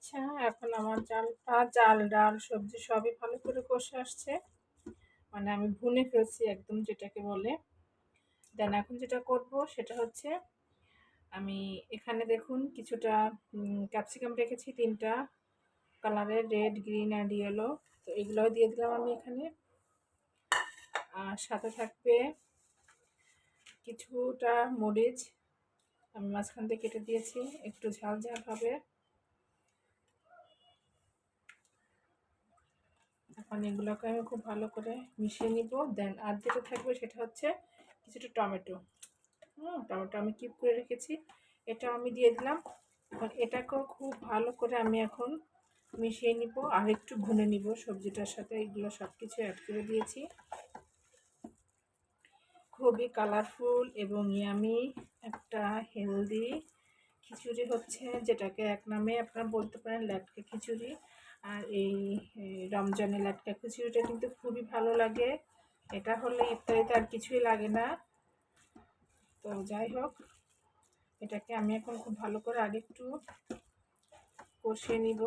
আচ্ছা, এখন আমার চাল, ডাল, সবজি সবই ভালো করে কষে আসছে। মানে আমি ভুনে ফেলছি একদম যেটাকে বলে। দেন এখন যেটা করব সেটা হচ্ছে আমি এখানে দেখুন কিছুটা ক্যাপসিকাম রেখেছি ৩ টা কালারের রেড, গ্রিন অ্যান্ড ইয়েলো। তো এগুলোও দিয়ে দিলাম আমি এখানে। আর সাথে থাকবে কিছুটা মরিচ আমি মাঝখান দিয়ে কেটে দিয়েছি, একটু ঝাল ঝাল হবে। এখন এগুলোকে আমি খুব ভালো করে মিশিয়ে নিব। দেন আর যেটা থাকবে সেটা হচ্ছে কিছুটা টমেটো। টমেটো আমি কিউব করে রেখেছি, এটা আমি দিয়ে দিলাম। এখন এটাকেও খুব ভালো করে আমি এখন মিশিয়ে নিব আর একটু ভুনে নিব সবজিটার সাথে। এগুলো সব কিছু অ্যাড করে দিয়েছি। খুবই কালারফুল এবং ইয়ামি একটা হেলদি খিচুড়ি হচ্ছে, যেটাকে এক নামে আপনারা বলতে পারেন ল্যাটকা খিচুড়ি। আর এই রমজানে ল্যাটকা খিচুড়িটা কিন্তু খুবই ভালো লাগে। এটা হলে ইফতারিতে আর কিছুই লাগে না। তো যাই হোক, এটাকে আমি এখন খুব ভালো করে আরেকটু কষিয়ে নিব।